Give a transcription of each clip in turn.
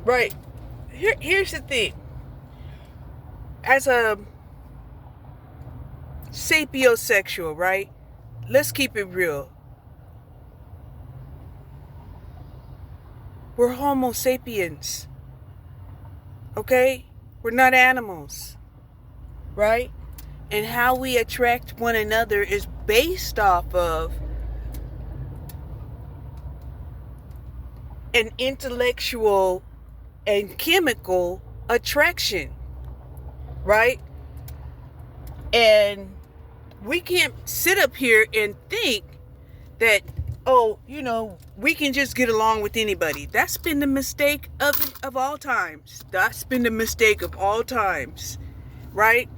Right. Here's the thing. As a sapiosexual, right? Let's keep it real. We're homosapiens. Okay? We're not animals. Right? And how we attract one another is based off of an intellectual and chemical attraction. Right? And we can't sit up here and think that, oh, we can just get along with anybody. That's been the mistake of all times. That's been the mistake of all times, right?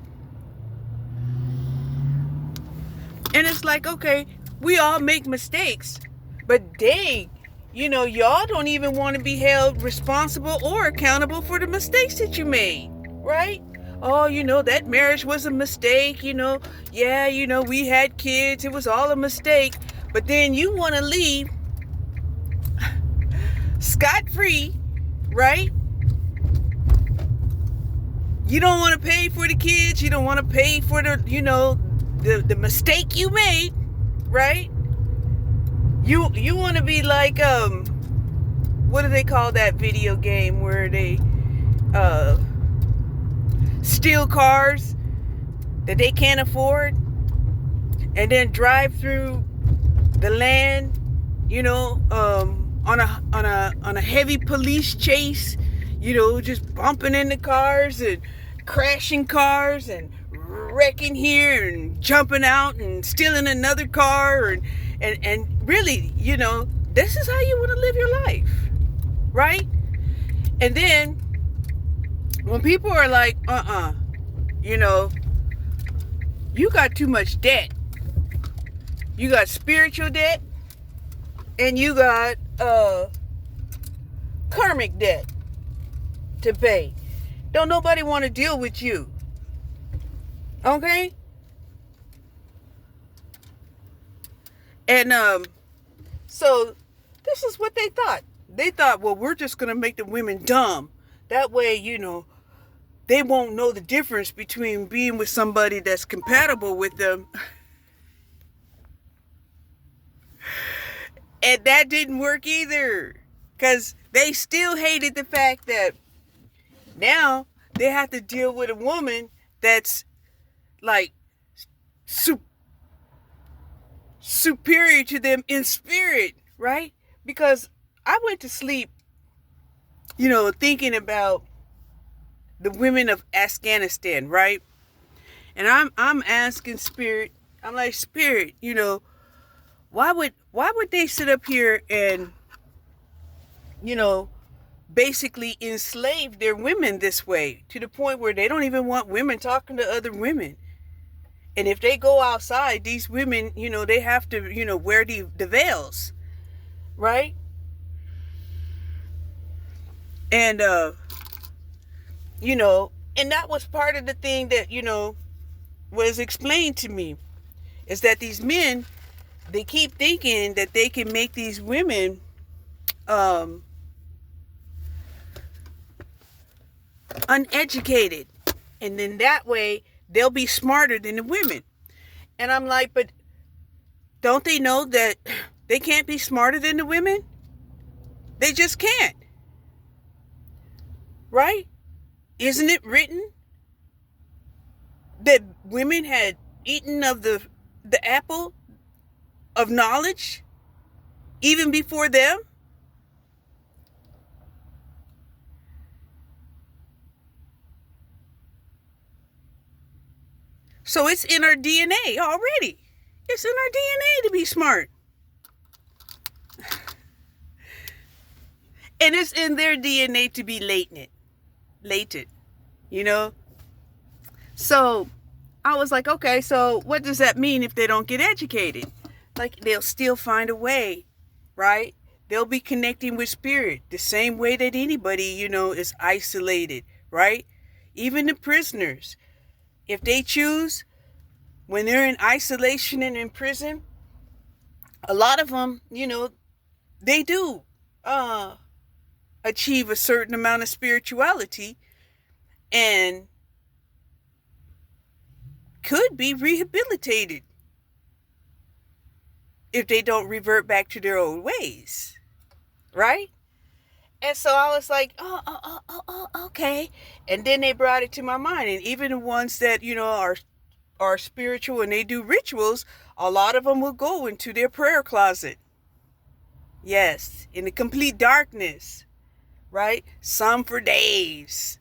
And it's like, okay, we all make mistakes, but dang, y'all don't even want to be held responsible or accountable for the mistakes that you made, right? Oh, that marriage was a mistake, yeah, we had kids, it was all a mistake. But then you want to leave scot-free, right? You don't want to pay for the kids, you don't want to pay for the mistake you made, right? You want to be like, what do they call that video game where they steal cars that they can't afford and then drive through the land, on a heavy police chase, just bumping into cars and crashing cars and wrecking here and jumping out and stealing another car, and really, this is how you want to live your life, right? And then when people are like, you got too much debt. You got spiritual debt and you got karmic debt to pay. Don't nobody want to deal with you. Okay? And so this is what they thought. They thought, well, we're just going to make the women dumb. That way, they won't know the difference between being with somebody that's compatible with them. And that didn't work either. Because they still hated the fact that now they have to deal with a woman that's like superior to them in spirit, right? Because I went to sleep, thinking about the women of Afghanistan, right? And I'm asking spirit, I'm like, spirit, why would they sit up here and, basically enslave their women this way, to the point where they don't even want women talking to other women? And if they go outside, these women, they have to, wear the veils, right? And, and that was part of the thing that, was explained to me, is that these men, they keep thinking that they can make these women uneducated, and then that way they'll be smarter than the women. And I'm like, but don't they know that they can't be smarter than the women? They just can't, right? Isn't it written that women had eaten of the apple of knowledge even before them? So it's in our DNA already. It's in our DNA to be smart. And it's in their DNA to be latent, So I was like, okay, so what does that mean if they don't get educated? Like, they'll still find a way, right? They'll be connecting with spirit the same way that anybody, is isolated, right? Even the prisoners, if they choose, when they're in isolation and in prison, a lot of them, they do achieve a certain amount of spirituality and could be rehabilitated if they don't revert back to their old ways, right? And so I was like, okay. And then they brought it to my mind. And even the ones that, are spiritual and they do rituals, a lot of them will go into their prayer closet. Yes, in the complete darkness, right? Some for days.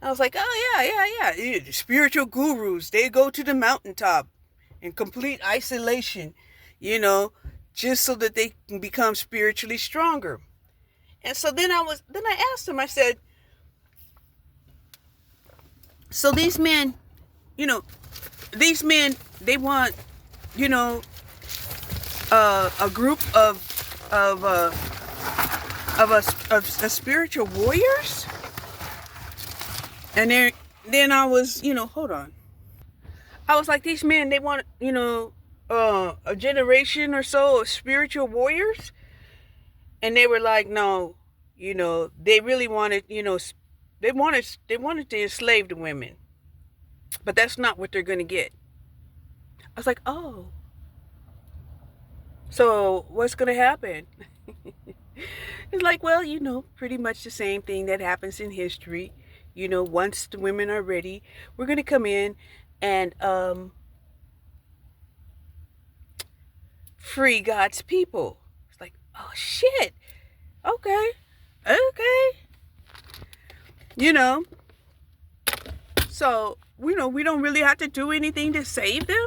I was like, oh, yeah. The spiritual gurus, they go to the mountaintop in complete isolation, just so that they can become spiritually stronger. And so then I asked them, I said, so these men, they want, a group of spiritual warriors? And then I was, hold on. I was like, these men, they want, a generation or so of spiritual warriors? And they were like, no, they really wanted, they wanted to enslave the women. But that's not what they're going to get. I was like, oh. So what's going to happen? It's like, well, pretty much the same thing that happens in history. Once the women are ready, we're going to come in and free God's people. It's like, oh, shit. Okay. So, we don't really have to do anything to save them.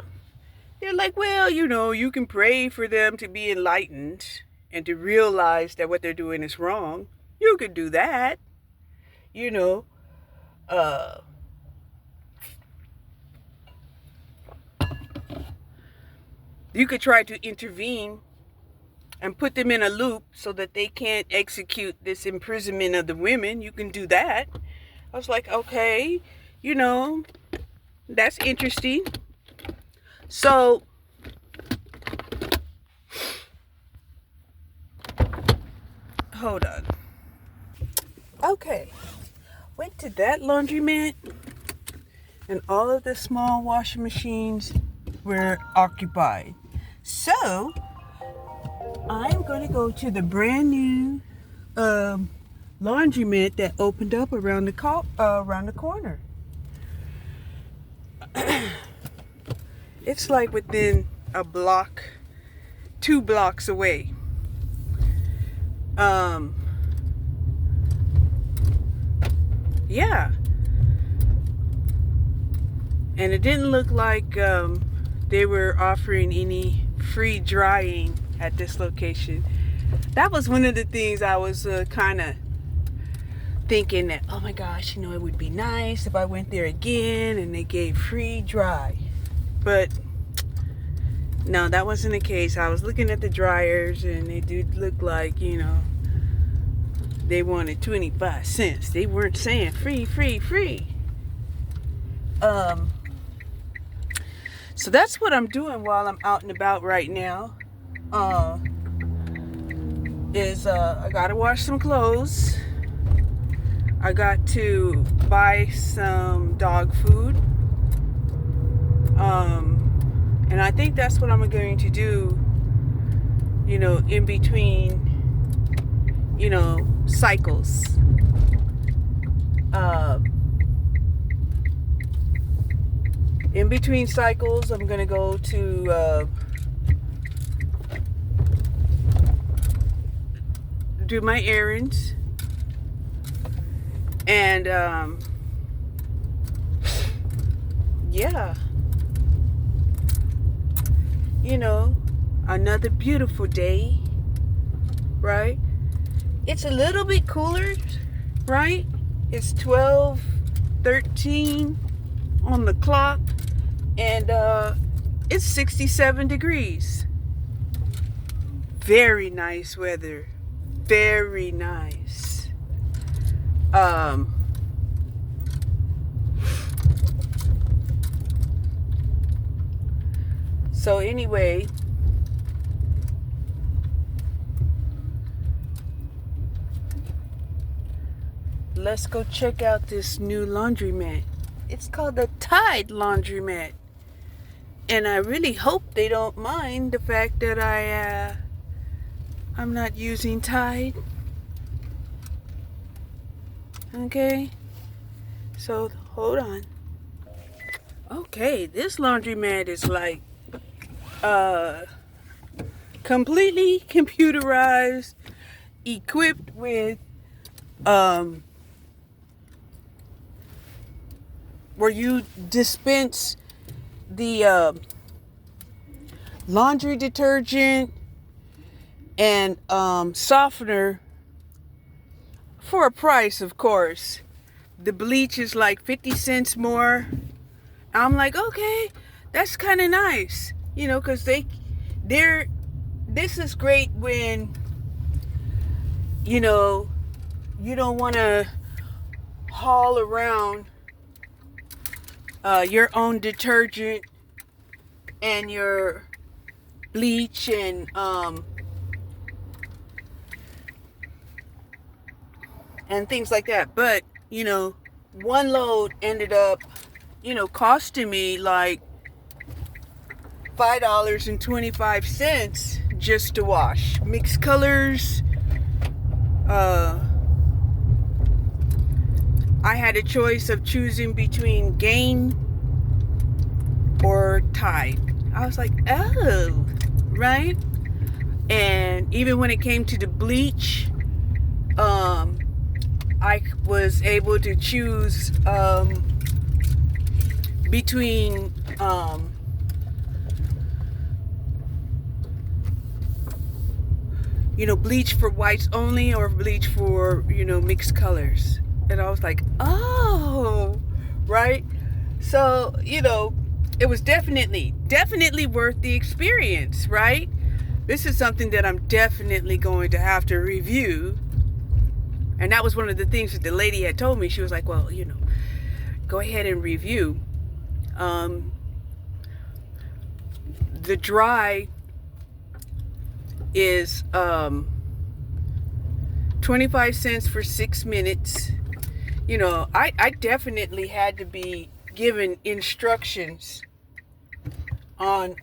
They're like, well, you can pray for them to be enlightened and to realize that what they're doing is wrong. You could do that. You could try to intervene and put them in a loop so that they can't execute this imprisonment of the women. You can do that. I was like, okay, that's interesting. So, hold on. Okay, went to that laundromat and all of the small washing machines were occupied. So, I'm going to go to the brand new laundromat that opened up around the corner. It's like within a block, 2 blocks away. Yeah. And it didn't look like they were offering any free drying at this location. That was one of the things I was kind of thinking that, oh my gosh, it would be nice if I went there again and they gave free dry. But no, that wasn't the case. I was looking at the dryers and they did look like, they wanted 25 cents. They weren't saying free. So that's what I'm doing while I'm out and about right now. I gotta wash some clothes. I got to buy some dog food. And I think that's what I'm going to do, in between, cycles. In between cycles, I'm going to go to do my errands. And, yeah. Another beautiful day, right? It's a little bit cooler, right? It's 12:13 on the clock, and it's 67 degrees. Very nice weather. Very nice. So anyway, let's go check out this new laundromat. It's called the Tide Laundromat. And I really hope they don't mind the fact that I'm not using Tide. Okay. So, hold on. Okay, this laundromat is like completely computerized, equipped with where you dispense the laundry detergent and softener for a price, of course. The bleach is like 50 cents more. I'm like, okay, that's kind of nice, you know, because this is great when, you know, you don't want to haul around your own detergent and your bleach and things like that. But, you know, one load ended up, you know, costing me like $5.25 just to wash. Mixed colors. I had a choice of choosing between Gain or Tide. I was like, oh, right? And even when it came to the bleach, I was able to choose between you know, bleach for whites only or bleach for, you know, mixed colors. And I was like, oh, right? So, you know, it was definitely worth the experience, right? This is something that I'm definitely going to have to review. And that was one of the things that the lady had told me. She was like, well, you know, go ahead and review. The dry is 25 cents for 6 minutes. You know, I definitely had to be given instructions on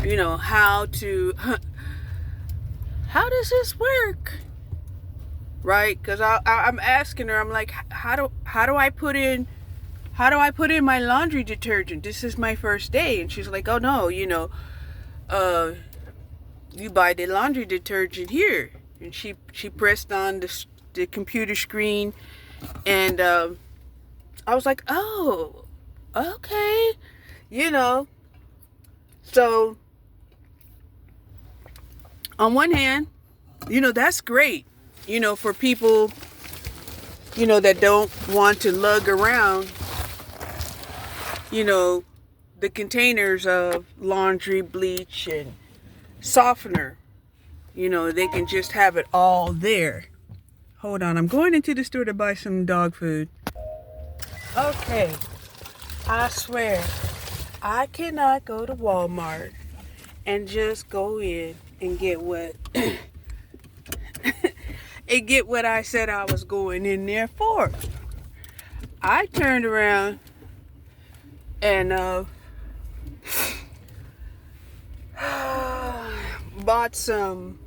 you know, how does this work, right? Because I'm asking her, I'm like, how do I put in my laundry detergent? This is my first day. And she's like, oh no, you know, you buy the laundry detergent here. And she pressed on the computer screen, and I was like, oh, okay, you know. So on one hand, you know, that's great, you know, for people, you know, that don't want to lug around, you know, the containers of laundry, bleach, and softener. You know, they can just have it all there. Hold on, I'm going into the store to buy some dog food. Okay, I swear, I cannot go to Walmart and just go in and get what I said I was going in there for. I turned around and bought some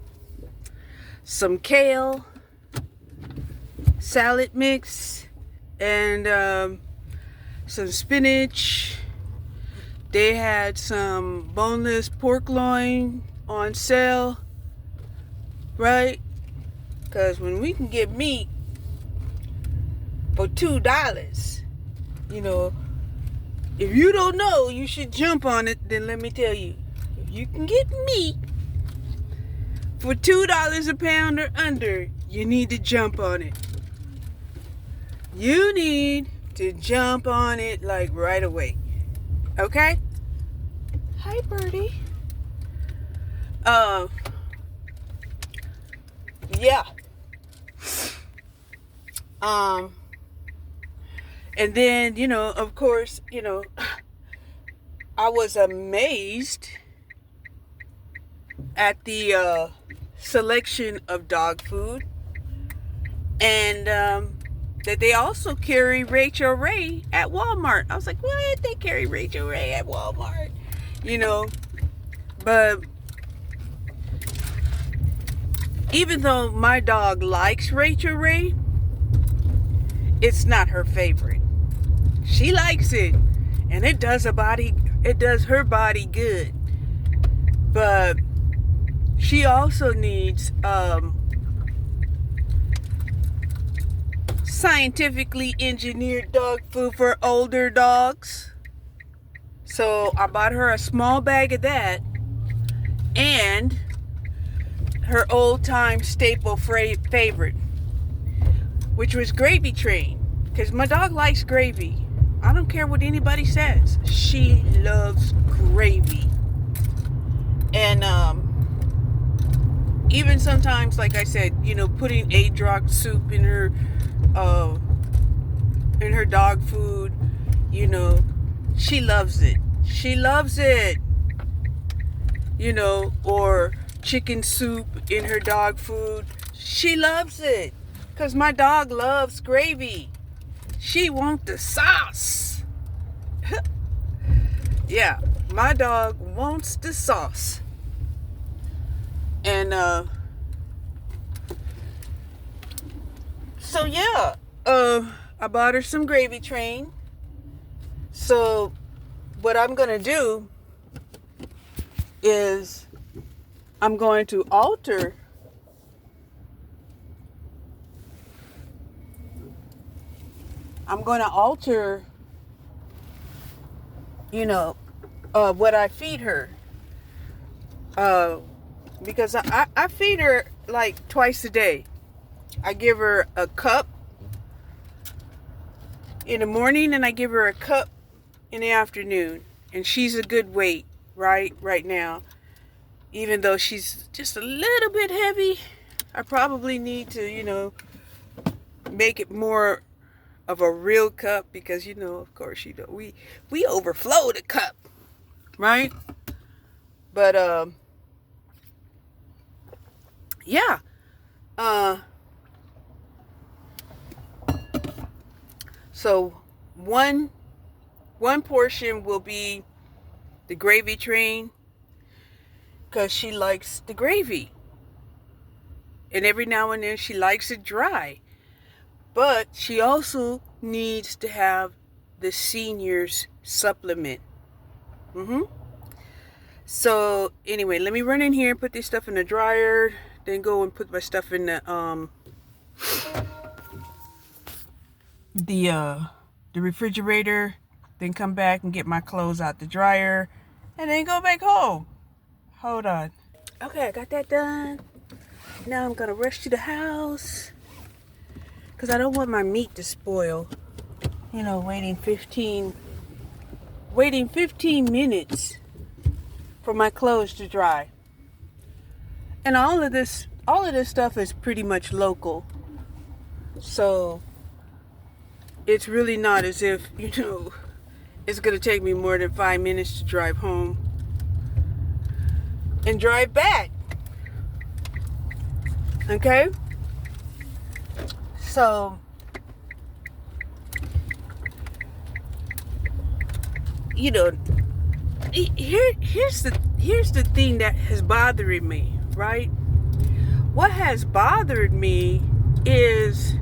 kale salad mix and some spinach. They had some boneless pork loin on sale, right? Because when we can get meat for $2, you know, if you don't know you should jump on it, then let me tell you, if you can get meat for $2 a pound or under, you need to jump on it. You need to jump on it like right away. Okay? Hi, birdie. Yeah. And then, you know, of course, you know, I was amazed at the selection of dog food. And that they also carry Rachel Ray at Walmart. I was like, what? They carry Rachel Ray at Walmart? You know, but even though my dog likes Rachel Ray, it's not her favorite. She likes it, and it does her body good. But she also needs scientifically engineered dog food for older dogs. So I bought her a small bag of that and her old-time staple favorite, which was gravy train, because my dog likes gravy. I don't care what anybody says. She loves gravy. And even sometimes, like I said, you know, putting A-Drock soup in her dog food, you know, she loves it. She loves it. You know, or chicken soup in her dog food. She loves it. Because my dog loves gravy. She wants the sauce. Yeah, my dog wants the sauce. And so yeah, I bought her some gravy train. So what I'm gonna do is I'm going to alter you know, what I feed her. Because I feed her like twice a day. I give her a cup in the morning and I give her a cup in the afternoon. And she's a good weight, right now. Even though she's just a little bit heavy, I probably need to, you know, make it more of a real cup, because, you know, of course, you know, we overflow the cup, right? But yeah, so one portion will be the gravy train, because she likes the gravy, and every now and then she likes it dry. But she also needs to have the seniors supplement. So anyway, let me run in here and put this stuff in the dryer, then go and put my stuff in the refrigerator, then come back and get my clothes out the dryer, and then go back home. Hold on. Okay, I got that done. Now I'm gonna rush to the house, because I don't want my meat to spoil. You know, waiting 15 minutes for my clothes to dry. And all of this stuff is pretty much local. So it's really not as if, you know, it's gonna take me more than 5 minutes to drive home and drive back. Okay? So you know, here's the thing that has bothered me, right? What has bothered me is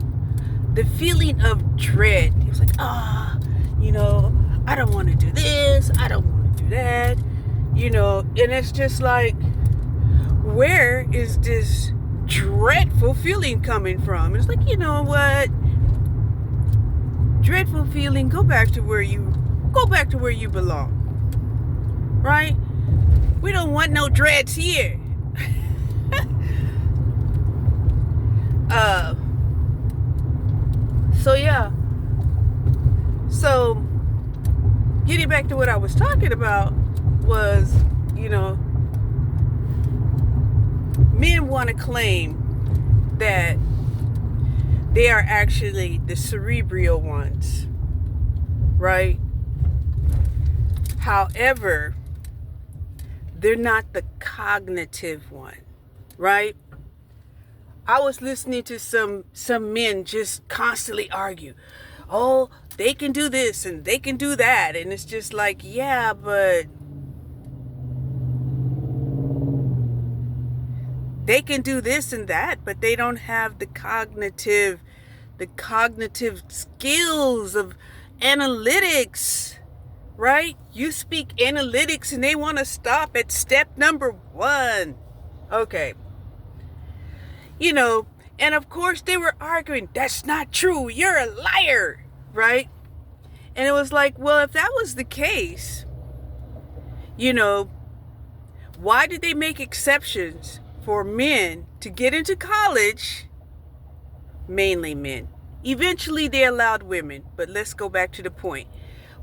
the feeling of dread. It's like, you know, I don't want to do this, I don't want to do that, you know, and it's just like, where is this dreadful feeling coming from? It's like, you know what? Dreadful feeling, go back to where you belong. Right? We don't want no dreads here. So yeah. So getting back to what I was talking about was, you know, men want to claim that they are actually the cerebral ones, right? However, they're not the cognitive one, right? I was listening to some men just constantly argue. Oh, they can do this and they can do that. And it's just like, yeah, but they can do this and that, but they don't have the cognitive skills of analytics, right? You speak analytics and they want to stop at step number 1. Okay. And of course they were arguing, that's not true, you're a liar, right? And it was like, well, if that was the case, why did they make exceptions for men to get into college? Mainly men. Eventually they allowed women, but let's go back to the point.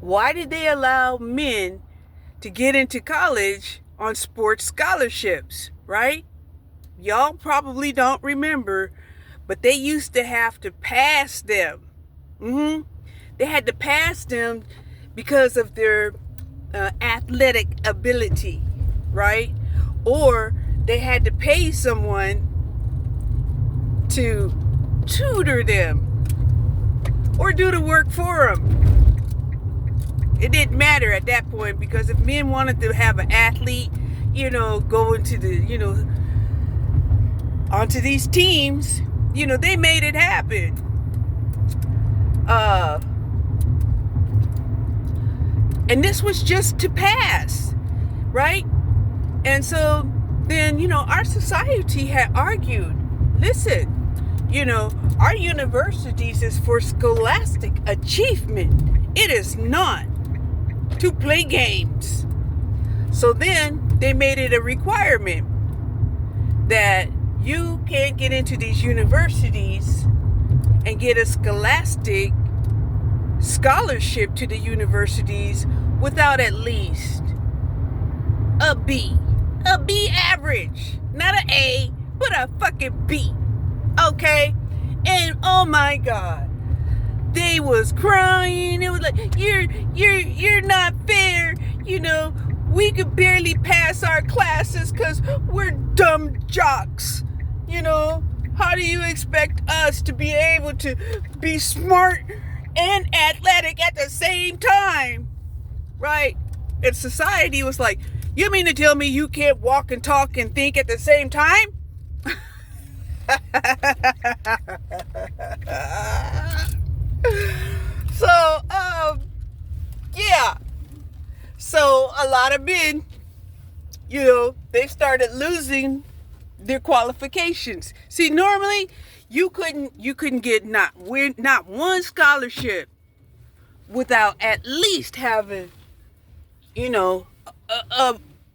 Why did they allow men to get into college on sports scholarships, right? Y'all probably don't remember, but they used to have to pass them. They had to pass them because of their athletic ability, right? Or they had to pay someone to tutor them or do the work for them. It didn't matter at that point, because if men wanted to have an athlete, go into the, onto these teams, they made it happen. And this was just to pass, right? And so then, our society had argued, listen, our universities is for scholastic achievement. It is not to play games. So then they made it a requirement that you can't get into these universities and get a scholastic scholarship to the universities without at least a B average. Not an A, but a fucking B. Okay? And oh my God, they was crying. It was like, you're not fair. We could barely pass our classes because we're dumb jocks. How do you expect us to be able to be smart and athletic at the same time? Right? And society was like, you mean to tell me you can't walk and talk and think at the same time? So, yeah. So a lot of men, they started losing their qualifications. See, normally you couldn't get not one scholarship without at least having, a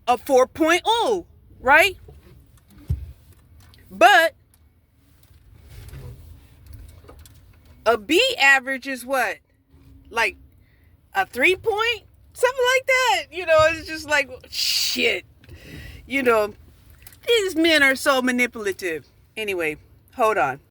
4.0, right? But a B average is what? Like a 3 point? Something like that. It's just like, shit. These men are so manipulative. Anyway, hold on.